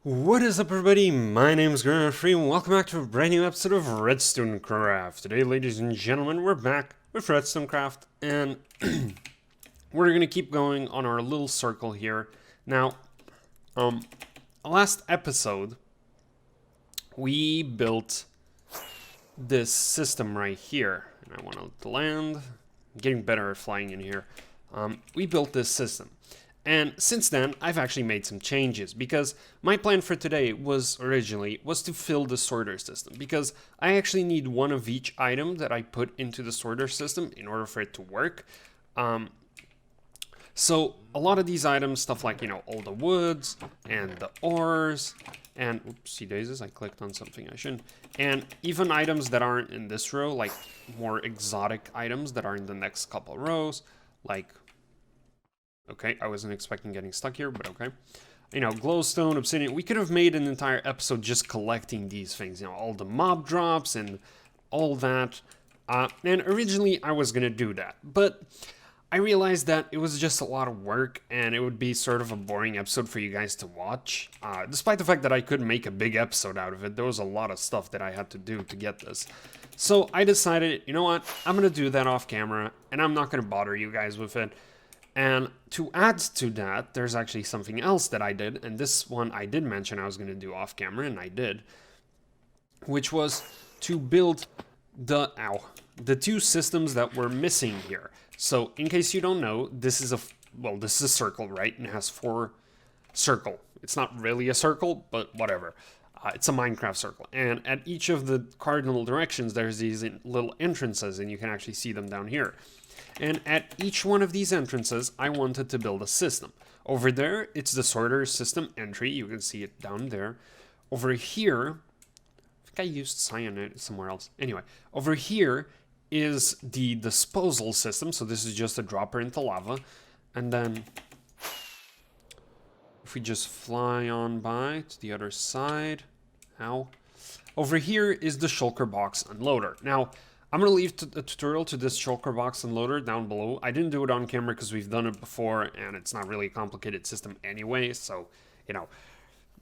What is up, everybody? My name is Free, and welcome back to a brand new episode of Redstone Craft. Today, ladies and gentlemen, we're back with Redstone Craft, and we're gonna keep going on our little circle here. Now, last episode, we built this system right here, and I want to land. I'm getting better at flying in here. We built this system. And since then, I've actually made some changes because my plan for today was to fill the sorter system, because I actually need one of each item that I put into the sorter system in order for it to work. So a lot of these items, stuff like, all the woods and the ores and oopsie daisies, I clicked on something I shouldn't. And even items that aren't in this row, like more exotic items that are in the next couple rows, like, okay, I wasn't expecting getting stuck here, but okay. Glowstone, obsidian. We could have made an entire episode just collecting these things, all the mob drops and all that. And originally I was gonna do that, but I realized that it was just a lot of work and it would be sort of a boring episode for you guys to watch. Despite the fact that I could make a big episode out of it, there was a lot of stuff that I had to do to get this. So I decided, you know what, I'm gonna do that off camera and I'm not gonna bother you guys with it. And to add to that, there's actually something else that I did, and this one I did mention I was going to do off camera, and I did, which was to build the two systems that were missing here. So in case you don't know, this is a circle, right? And it has four circle. It's not really a circle, but whatever. It's a Minecraft circle, and at each of the cardinal directions, there's these little entrances, and you can actually see them down here. And at each one of these entrances, I wanted to build a system. Over there, it's the sorter system entry. You can see it down there. Over here, I think I used cyanide somewhere else. Anyway, over here is the disposal system. So this is just a dropper into lava. And then if we just fly on by to the other side, over here is the shulker box unloader. Now, I'm going to leave a tutorial to this shulker box unloader down below. I didn't do it on camera because we've done it before, and it's not really a complicated system anyway, so,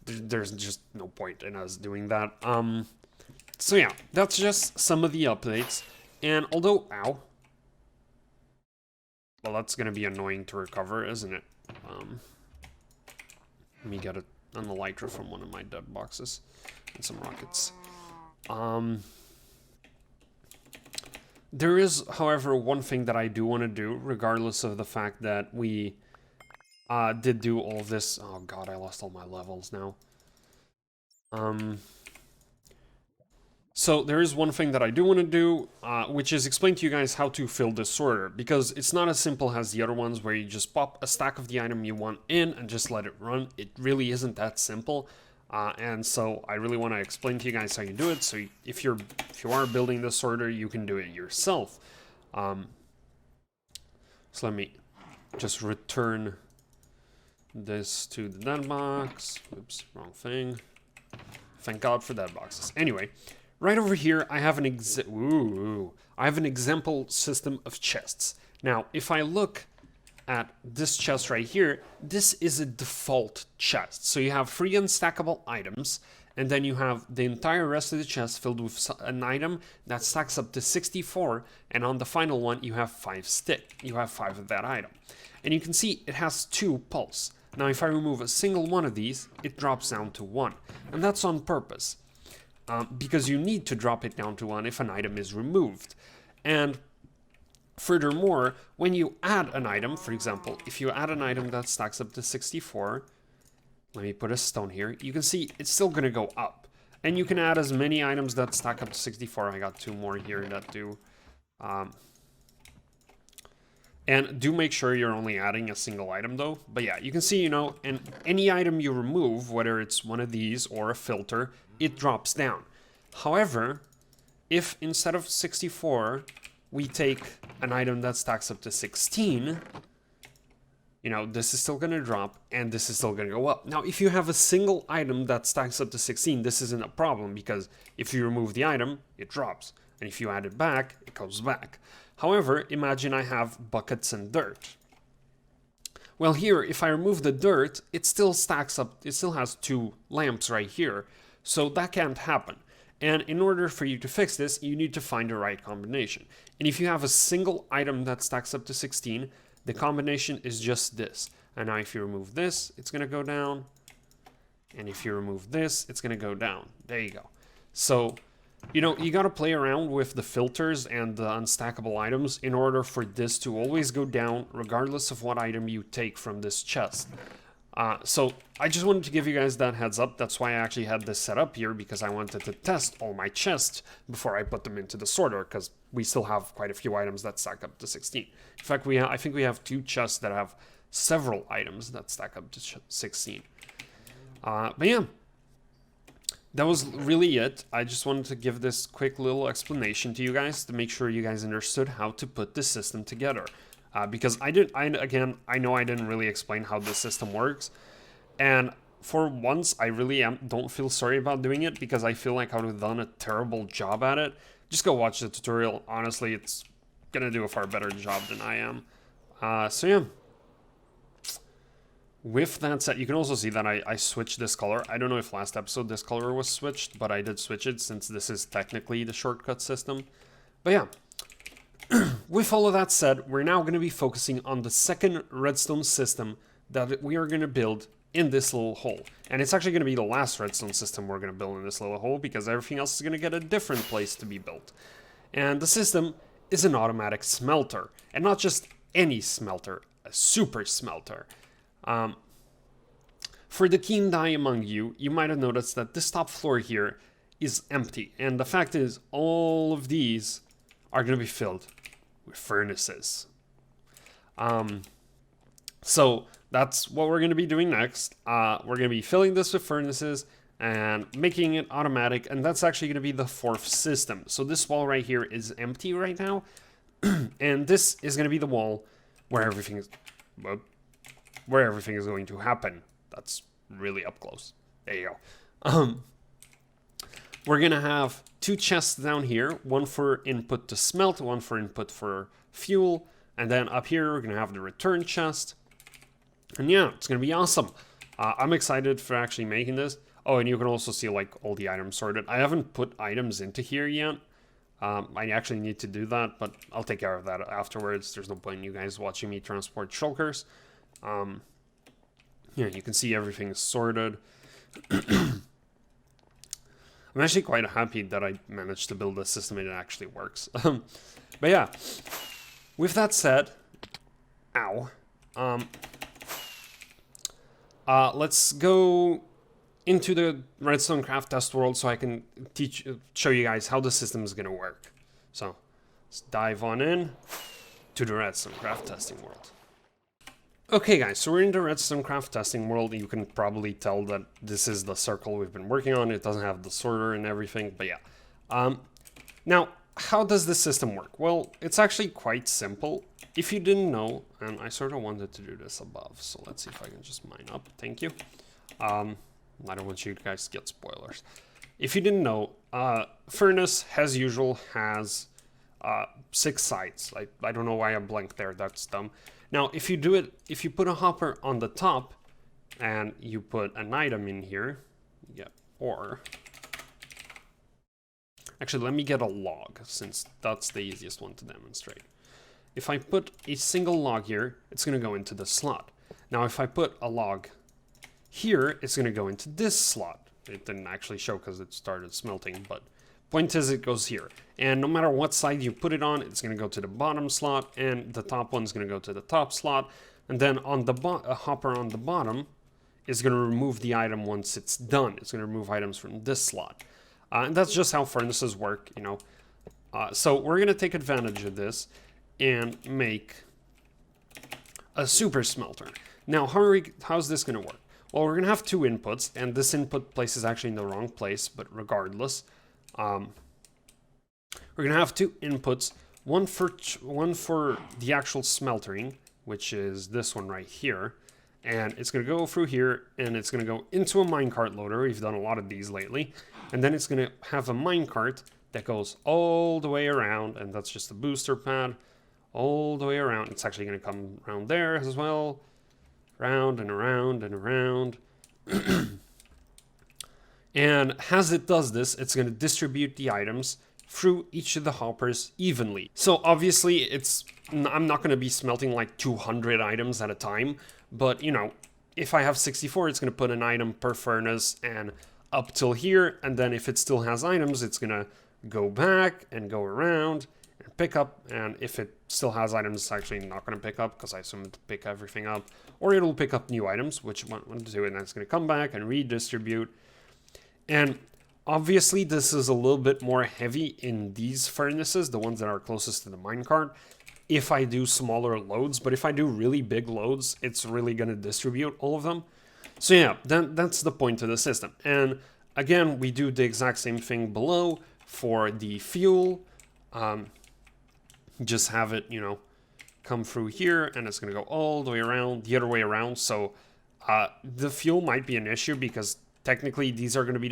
there's just no point in us doing that. So yeah, that's just some of the updates, and although, well, that's going to be annoying to recover, isn't it? Let me get it on the elytra from one of my dead boxes, and some rockets. There is, however, one thing that I do want to do, regardless of the fact that we did do all of this. Oh god, I lost all my levels now. So there is one thing that I do want to do, which is explain to you guys how to fill this sorter, because it's not as simple as the other ones where you just pop a stack of the item you want in and just let it run. It really isn't that simple. And so I really want to explain to you guys how you do it. So if you are building this sorter, you can do it yourself. So let me just return this to the dead box. Oops, wrong thing. Thank God for dead boxes. Anyway, right over here, I have an example system of chests. Now, if I look at this chest right here, this is a default chest. So you have 3 unstackable items, and then you have the entire rest of the chest filled with an item that stacks up to 64, and on the final one you have 5 stick. You have 5 of that item. And you can see it has 2 pulse. Now if I remove a single one of these, it drops down to 1. And that's on purpose, because you need to drop it down to 1 if an item is removed. And furthermore, when you add an item, for example, if you add an item that stacks up to 64, let me put a stone here, you can see it's still going to go up. And you can add as many items that stack up to 64. I got 2 more here that do. And do make sure you're only adding a single item though. But yeah, you can see, and any item you remove, whether it's one of these or a filter, it drops down. However, if instead of 64, we take an item that stacks up to 16, this is still going to drop and this is still going to go up. Now, if you have a single item that stacks up to 16, this isn't a problem, because if you remove the item, it drops. And if you add it back, it goes back. However, imagine I have buckets and dirt. Well, here, if I remove the dirt, it still stacks up, it still has 2 lamps right here. So that can't happen. And in order for you to fix this, you need to find the right combination. And if you have a single item that stacks up to 16, the combination is just this. And now if you remove this, it's going to go down. And if you remove this, it's going to go down. There you go. So, you know, you got to play around with the filters and the unstackable items in order for this to always go down, regardless of what item you take from this chest. So I just wanted to give you guys that heads up. That's why I actually had this set up here, because I wanted to test all my chests before I put them into the sorter, because we still have quite a few items that stack up to 16. In fact, I think we have 2 chests that have several items that stack up to 16. But yeah, that was really it. I just wanted to give this quick little explanation to you guys to make sure you guys understood how to put this system together. Because I know I didn't really explain how this system works, and for once I really don't feel sorry about doing it, because I feel like I would have done a terrible job at it. Just go watch the tutorial. Honestly, it's gonna do a far better job than I am. So yeah. With that said, you can also see that I switched this color. I don't know if last episode this color was switched, but I did switch it since this is technically the shortcut system. But yeah. With all of that said, we're now going to be focusing on the second redstone system that we are going to build in this little hole. And it's actually going to be the last redstone system we're going to build in this little hole, because everything else is going to get a different place to be built. And the system is an automatic smelter. And not just any smelter, a super smelter. For the keen eye among you, you might have noticed that this top floor here is empty. And the fact is, all of these are going to be filled with furnaces. So that's what we're going to be doing next. We're going to be filling this with furnaces and making it automatic, and that's actually going to be the 4th system. So this wall right here is empty right now, and this is going to be the wall where everything is going to happen. That's really up close. There you go. We're going to have 2 chests down here, one for input to smelt, one for input for fuel, and then up here we're going to have the return chest. And yeah, it's going to be awesome. I'm excited for actually making this. Oh, and you can also see like all the items sorted. I haven't put items into here yet. I actually need to do that, but I'll take care of that afterwards. There's no point in you guys watching me transport shulkers. Yeah, you can see everything is sorted. I'm actually quite happy that I managed to build a system and it actually works. But yeah, with that said, let's go into the redstone craft test world so I can show you guys how the system is going to work. So let's dive on in to the redstone craft testing world. Okay guys, so we're in the redstone craft testing world. You can probably tell that this is the circle we've been working on. It doesn't have the sorter and everything, but yeah. Now, how does this system work? Well, it's actually quite simple. If you didn't know, and I sort of wanted to do this above, so let's see if I can just mine up. Thank you. I don't want you guys to get spoilers. If you didn't know, furnace, as usual, has 6 sides. I don't know why I blanked there, that's dumb. Now, if you put a hopper on the top and you put an item in here, you get ore. Actually, let me get a log, since that's the easiest one to demonstrate. If I put a single log here, it's going to go into the slot. Now, if I put a log here, it's going to go into this slot. It didn't actually show because it started smelting, but point is it goes here. And no matter what side you put it on, it's going to go to the bottom slot, and the top one's going to go to the top slot. And then on the hopper on the bottom is going to remove the item once it's done. It's going to remove items from this slot. And that's just how furnaces work, you know. So we're going to take advantage of this and make a super smelter. Now, how's this going to work? Well, we're going to have 2 inputs, and this input place is actually in the wrong place, but regardless, we're going to have 2 inputs, one for the actual smeltering, which is this one right here, and it's going to go through here, and it's going to go into a minecart loader. We've done a lot of these lately, and then it's going to have a minecart that goes all the way around, and that's just a booster pad all the way around. It's actually going to come around there as well, Round and around and around. And as it does this, it's going to distribute the items through each of the hoppers evenly. So obviously I'm not going to be smelting like 200 items at a time, but you know, if I have 64, it's going to put an item per furnace and up till here, and then if it still has items, it's going to go back and go around and pick up, and if it still has items, it's actually not going to pick up, because I assume it'll pick everything up, or it'll pick up new items, which one to do, and then it's going to come back and redistribute. And obviously this is a little bit more heavy in these furnaces, the ones that are closest to the minecart, if I do smaller loads, but if I do really big loads, it's really going to distribute all of them. So yeah, that's the point of the system. And again, we do the exact same thing below for the fuel. Just have it, you know, come through here, and it's going to go all the way around, the other way around. So the fuel might be an issue, because technically these are going to be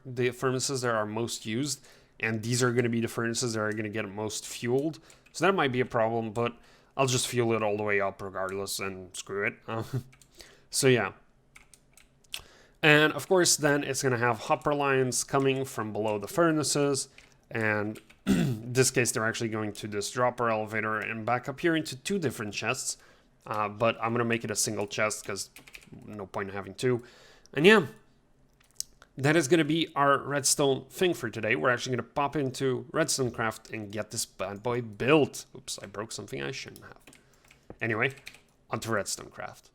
the furnaces that are most used, and these are going to be the furnaces that are going to get most fueled. So that might be a problem, but I'll just fuel it all the way up regardless, and screw it. So yeah. And of course, then it's going to have hopper lines coming from below the furnaces, and in this case, they're actually going to this dropper elevator and back up here into 2 different chests. But I'm going to make it a single chest, because no point in having 2. And yeah, that is going to be our redstone thing for today. We're actually going to pop into Redstone Craft and get this bad boy built. Oops, I broke something I shouldn't have. Anyway, onto Redstone Craft.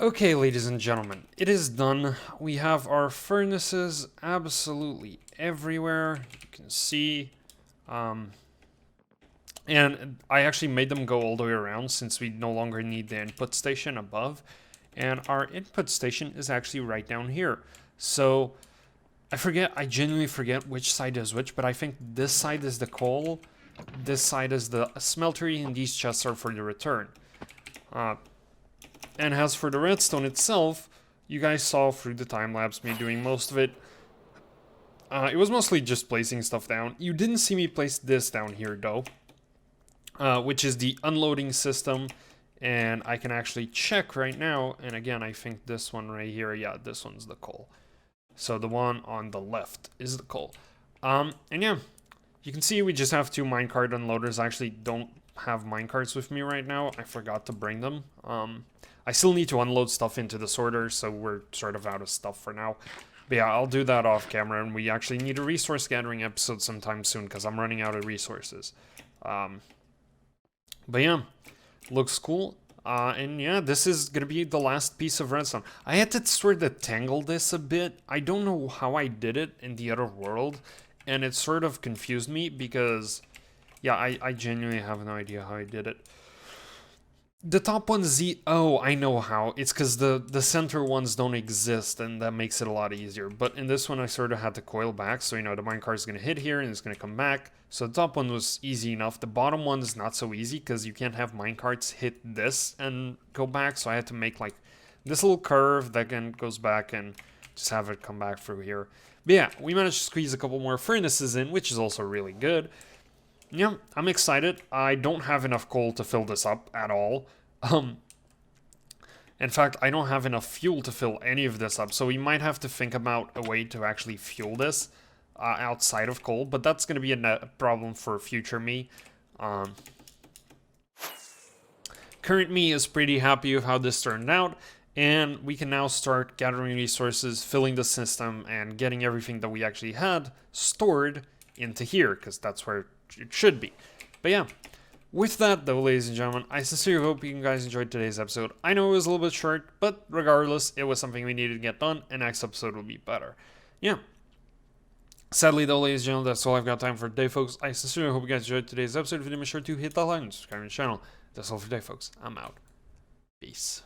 Okay, ladies and gentlemen, it is done. We have our furnaces absolutely everywhere. You can see. And I actually made them go all the way around since we no longer need the input station above. And our input station is actually right down here. So I genuinely forget which side is which, but I think this side is the coal, this side is the smeltery, and these chests are for the return. And as for the redstone itself, you guys saw through the time-lapse me doing most of it. It was mostly just placing stuff down. You didn't see me place this down here though, which is the unloading system. And I can actually check right now, and again, I think this one right here, yeah, this one's the coal. So the one on the left is the coal. And yeah, you can see we just have 2 minecart unloaders. I actually don't have minecarts with me right now. I forgot to bring them. I still need to unload stuff into the sorter, so we're sort of out of stuff for now. But yeah, I'll do that off camera, and we actually need a resource gathering episode sometime soon, because I'm running out of resources. But yeah, looks cool. And yeah, this is gonna be the last piece of redstone. I had to sort of tangle this a bit. I don't know how I did it in the other world, and it sort of confused me because, yeah, I genuinely have no idea how I did it. The top one's oh, I know how. It's because the center ones don't exist, and that makes it a lot easier. But in this one, I sort of had to coil back, so, you know, the minecart's going to hit here, and it's going to come back. So the top one was easy enough. The bottom one's not so easy, because you can't have minecarts hit this and go back, so I had to make, like, this little curve that then goes back and just have it come back through here. But yeah, we managed to squeeze a couple more furnaces in, which is also really good. Yeah, I'm excited. I don't have enough coal to fill this up at all. In fact, I don't have enough fuel to fill any of this up, so we might have to think about a way to actually fuel this outside of coal, but that's going to be a problem for future me. Current me is pretty happy with how this turned out, and we can now start gathering resources, filling the system, and getting everything that we actually had stored into here, because that's where it should be. But yeah, with that though, ladies and gentlemen, I sincerely hope you guys enjoyed today's episode. I know it was a little bit short, but regardless, it was something we needed to get done, and next episode will be better. Yeah. Sadly though, ladies and gentlemen, that's all I've got time for today, folks. I sincerely hope you guys enjoyed today's episode. If you did, make sure to hit that like and subscribe to the channel. That's all for today, folks. I'm out. Peace.